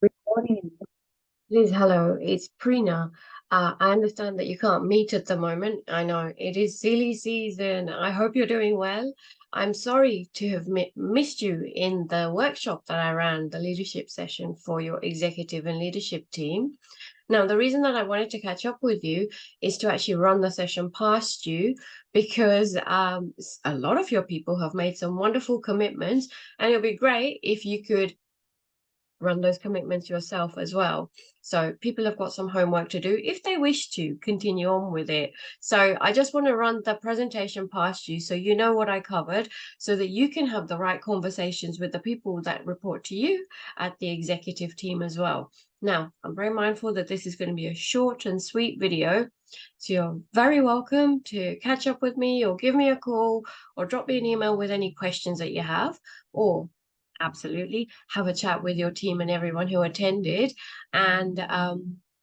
Recording. Liz, hello, it's Prina. I understand that you can't meet at the moment. I know it is silly season. I hope you're doing well. I'm sorry to have missed you in the workshop that I ran, the leadership session for your executive and leadership team. Now, the reason that I wanted to catch up with you is to actually run the session past you because a lot of your people have made some wonderful commitments, and it'll be great if you could run those commitments yourself as well. So people have got some homework to do if they wish to continue on with it. So I just want to run the presentation past you so you know what I covered so that you can have the right conversations with the people that report to you at the executive team as well. Now, I'm very mindful that this is going to be a short and sweet video. So you're very welcome to catch up with me or give me a call or drop me an email with any questions that you have, or absolutely have a chat with your team and everyone who attended and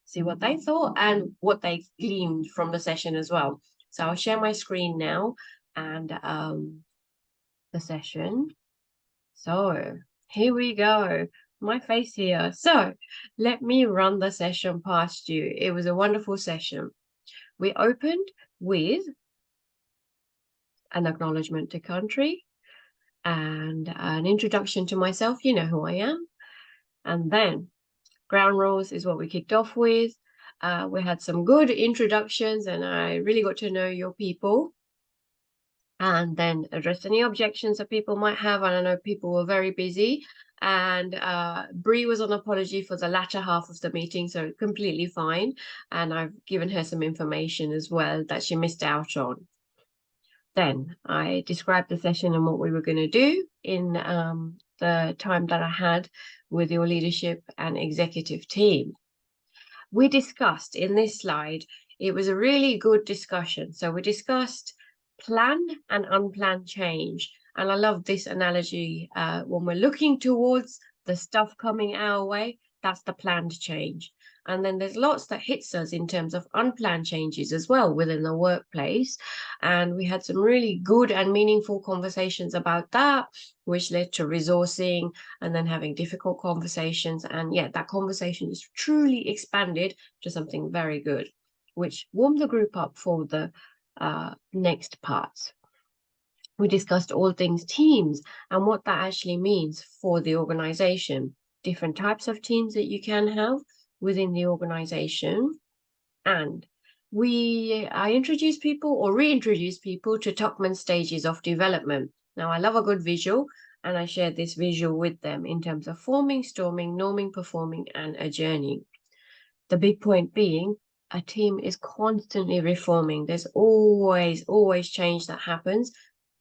see what they thought and what they gleaned from the session as well. So I'll share my screen now and the session. So here we go. My face here. So let me run the session past you. It was a wonderful session. We opened with an acknowledgement to country and an introduction to myself. You know who I am. And then ground rules is what we kicked off with. We had some good introductions and I really got to know your people. And then addressed any objections that people might have. And I know people were very busy. And Bree was on apology for the latter half of the meeting, so completely fine. And I've given her some information as well that she missed out on. Then I described the session and what we were going to do in the time that I had with your leadership and executive team. We discussed in this slide, it was a really good discussion. So we discussed planned and unplanned change. And I love this analogy. When we're looking towards the stuff coming our way, that's the planned change. And then there's lots that hits us in terms of unplanned changes as well within the workplace. And we had some really good and meaningful conversations about that, which led to resourcing and then having difficult conversations. And yeah, that conversation is truly expanded to something very good, which warmed the group up for the next parts. We discussed all things teams and what that actually means for the organization, different types of teams that you can have within the organization. And I introduced people or reintroduced people to Tuckman stages of development. Now, I love a good visual, and I shared this visual with them in terms of forming, storming, norming, performing, and adjourning. The big point being, a team is constantly reforming. There's always change that happens,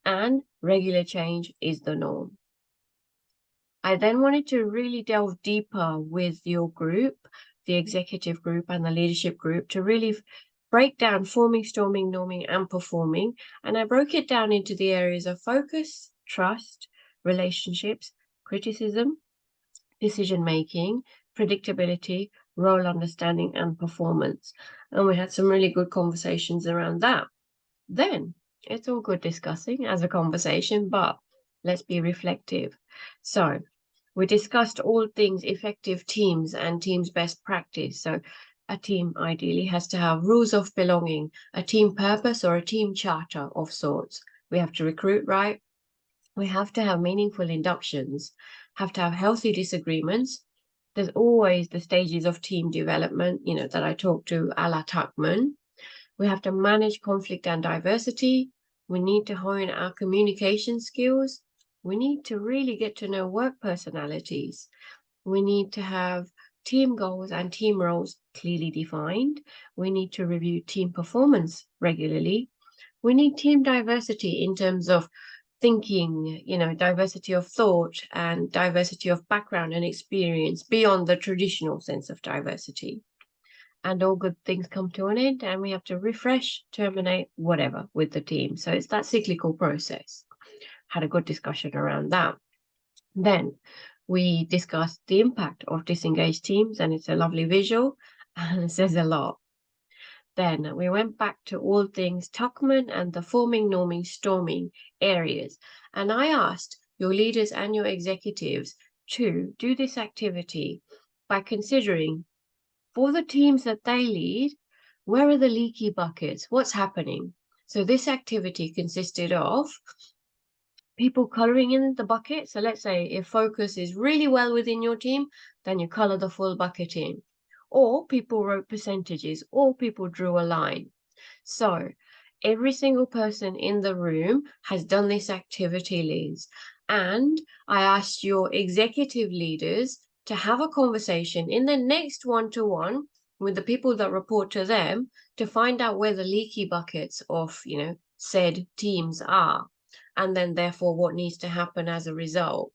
and regular change is the norm. I then wanted to really delve deeper with your group, the executive group and the leadership group, to really break down forming, storming, norming, and performing. And I broke it down into the areas of focus, trust, relationships, criticism, decision-making, predictability, role understanding, and performance. And we had some really good conversations around that. Then it's all good discussing as a conversation, but let's be reflective. So we discussed all things effective teams and teams best practice. So a team ideally has to have rules of belonging, a team purpose or a team charter of sorts. We have to recruit right. We have to have meaningful inductions, have to have healthy disagreements. There's always the stages of team development, that I talked to a la Tuckman. We have to manage conflict and diversity. We need to hone our communication skills. We need to really get to know work personalities. We need to have team goals and team roles clearly defined. We need to review team performance regularly. We need team diversity in terms of thinking, diversity of thought and diversity of background and experience beyond the traditional sense of diversity. And all good things come to an end and we have to refresh, terminate, whatever with the team. So it's that cyclical process. Had a good discussion around that. Then we discussed the impact of disengaged teams, and it's a lovely visual and it says a lot. Then we went back to all things Tuckman and the forming, norming, storming areas. And I asked your leaders and your executives to do this activity by considering for the teams that they lead, where are the leaky buckets? What's happening? So this activity consisted of people coloring in the bucket. So let's say if focus is really well within your team, then you color the full bucket in. Or people wrote percentages, or people drew a line. So every single person in the room has done this activity, Liz. And I asked your executive leaders to have a conversation in the next one-to-one with the people that report to them to find out where the leaky buckets of, said teams are, and then therefore what needs to happen as a result.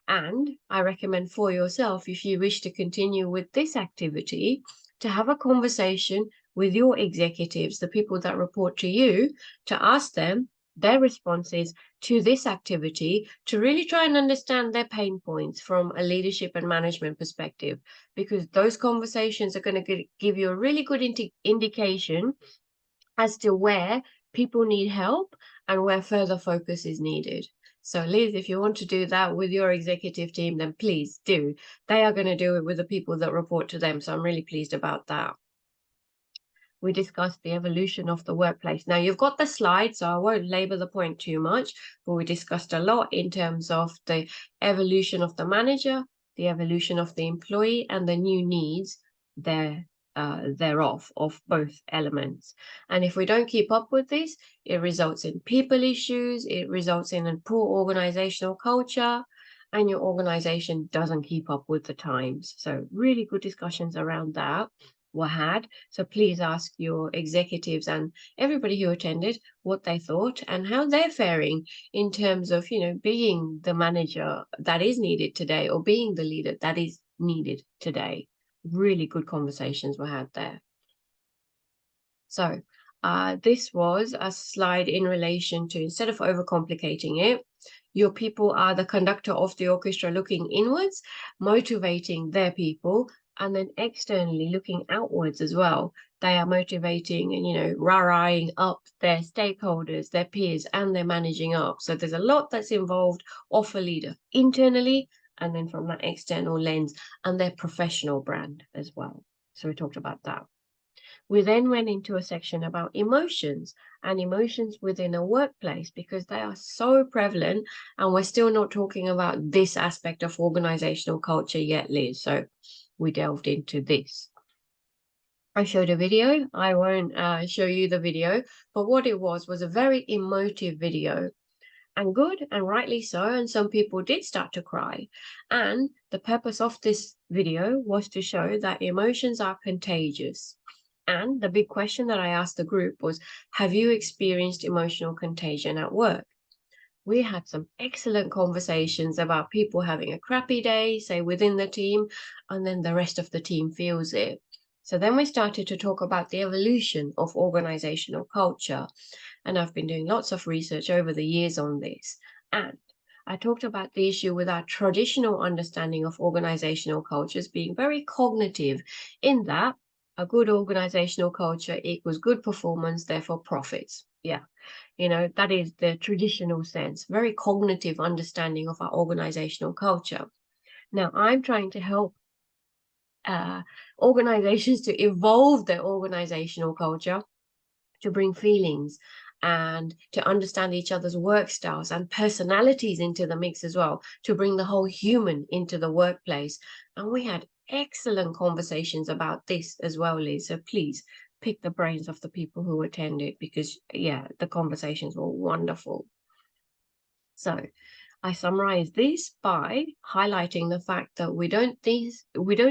And I recommend for yourself, if you wish to continue with this activity, to have a conversation with your executives, the people that report to you, to ask them their responses to this activity, to really try and understand their pain points from a leadership and management perspective, because those conversations are going to give you a really good indication as to where people need help and where further focus is needed. So Liz, if you want to do that with your executive team, then please do. They are going to do it with the people that report to them. So I'm really pleased about that. We discussed the evolution of the workplace. Now you've got the slide, so I won't labor the point too much, but we discussed a lot in terms of the evolution of the manager, the evolution of the employee, and the new needs thereof of both elements. And if we don't keep up with this, it results in people issues, it results in a poor organizational culture, and your organization doesn't keep up with the times. So really good discussions around that were had. So please ask your executives and everybody who attended what they thought and how they're faring in terms of, being the manager that is needed today or being the leader that is needed today. Really good conversations were had there. So this was a slide in relation to, instead of overcomplicating it, your people are the conductor of the orchestra looking inwards, motivating their people, and then externally looking outwards as well. They are motivating and, rah-rahing up their stakeholders, their peers, and they're managing up. So there's a lot that's involved of a leader internally, and then from that external lens, and their professional brand as well. So we talked about that. We then went into a section about emotions and emotions within a workplace, because they are so prevalent, and we're still not talking about this aspect of organizational culture yet, Liz. So we delved into this. I showed a video. I won't show you the video, but what it was a very emotive video, and good and rightly so. And some people did start to cry. And the purpose of this video was to show that emotions are contagious. And the big question that I asked the group was, have you experienced emotional contagion at work? We had some excellent conversations about people having a crappy day, say within the team, and then the rest of the team feels it. So then we started to talk about the evolution of organizational culture. And I've been doing lots of research over the years on this. And I talked about the issue with our traditional understanding of organizational cultures being very cognitive, in that a good organizational culture equals good performance, therefore profits. Yeah, that is the traditional sense, very cognitive understanding of our organizational culture. Now, I'm trying to help organizations to evolve their organizational culture, to bring feelings and to understand each other's work styles and personalities into the mix as well, to bring the whole human into the workplace. And we had excellent conversations about this as well, Liz. So please pick the brains of the people who attended, because the conversations were wonderful. So I summarize this by highlighting the fact that we don't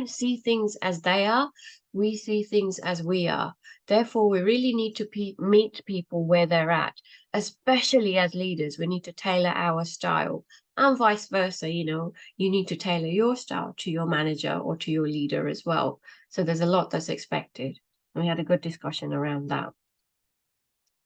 see things as they are, we see things as we are. Therefore, we really need to meet people where they're at, especially as leaders. We need to tailor our style, and vice versa. You need to tailor your style to your manager or to your leader as well. So there's a lot that's expected. We had a good discussion around that.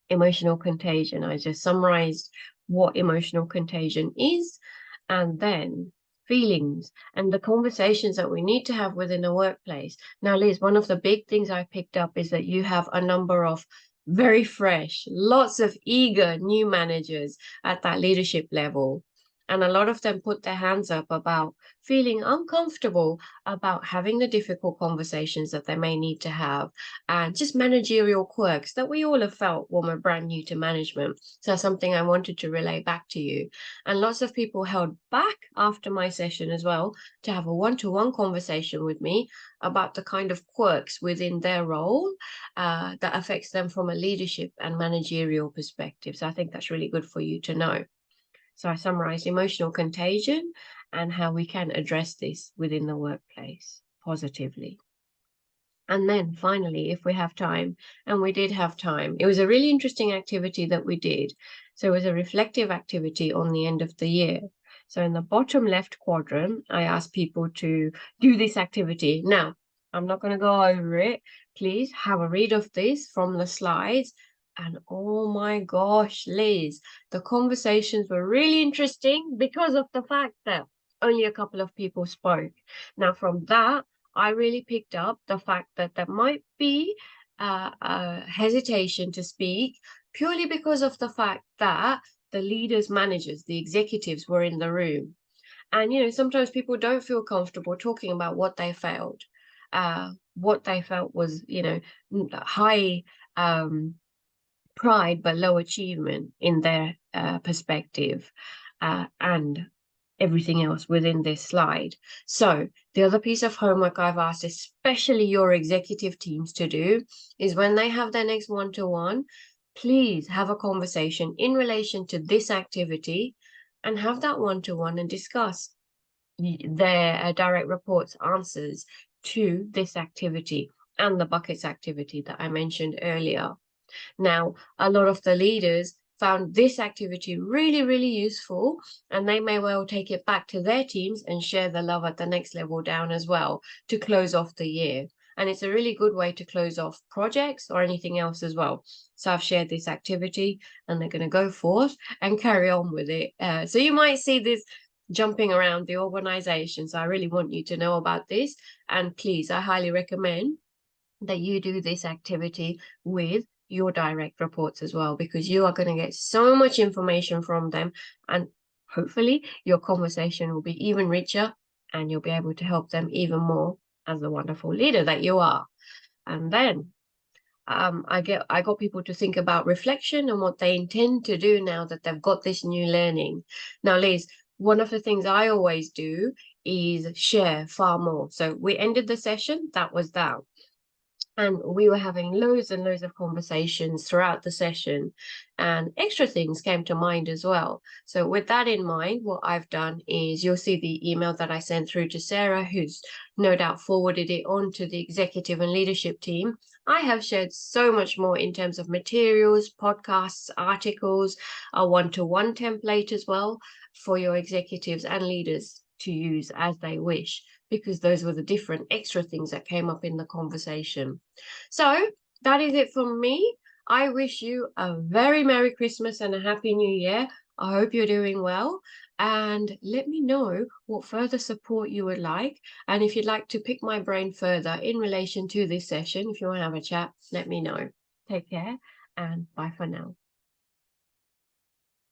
Emotional contagion. I just summarized what emotional contagion is, and then feelings and the conversations that we need to have within a workplace. Now, Liz, one of the big things I picked up is that you have a number of very fresh, lots of eager new managers at that leadership level. And a lot of them put their hands up about feeling uncomfortable about having the difficult conversations that they may need to have, and just managerial quirks that we all have felt when we're brand new to management. So that's something I wanted to relay back to you. And lots of people held back after my session as well to have a one-to-one conversation with me about the kind of quirks within their role that affects them from a leadership and managerial perspective. So I think that's really good for you to know. So I summarized emotional contagion and how we can address this within the workplace positively. And then finally, if we have time, and we did have time, it was a really interesting activity that we did. So it was a reflective activity on the end of the year. So in the bottom left quadrant, I asked people to do this activity. Now, I'm not going to go over it. Please have a read of this from the slides. And oh my gosh, Liz, the conversations were really interesting because of the fact that only a couple of people spoke. Now, from that, I really picked up the fact that there might be a hesitation to speak purely because of the fact that the leaders, managers, the executives were in the room. And, sometimes people don't feel comfortable talking about what they felt was, high pride but low achievement in their perspective, and everything else within this slide. So the other piece of homework I've asked, especially your executive teams to do, is when they have their next one-to-one, please have a conversation in relation to this activity and have that one-to-one and discuss their direct reports answers to this activity and the buckets activity that I mentioned earlier. Now, a lot of the leaders found this activity really, really useful, and they may well take it back to their teams and share the love at the next level down as well to close off the year. And it's a really good way to close off projects or anything else as well. So I've shared this activity and they're going to go forth and carry on with it. So you might see this jumping around the organization. So I really want you to know about this. And please, I highly recommend that you do this activity with your direct reports as well, because you are going to get so much information from them, and hopefully your conversation will be even richer and you'll be able to help them even more as the wonderful leader that you are. And then I got people to think about reflection and what they intend to do now that they've got this new learning. Now, Liz, one of the things I always do is share far more. So we ended the session, that was that. And we were having loads and loads of conversations throughout the session, and extra things came to mind as well. So with that in mind, what I've done is, you'll see the email that I sent through to Sarah, who's no doubt forwarded it on to the executive and leadership team. I have shared so much more in terms of materials, podcasts, articles, a one-to-one template as well for your executives and leaders to use as they wish, because those were the different extra things that came up in the conversation. So that is it from me. I wish you a very Merry Christmas and a Happy New Year. I hope you're doing well. And let me know what further support you would like. And if you'd like to pick my brain further in relation to this session, if you want to have a chat, let me know. Take care and bye for now.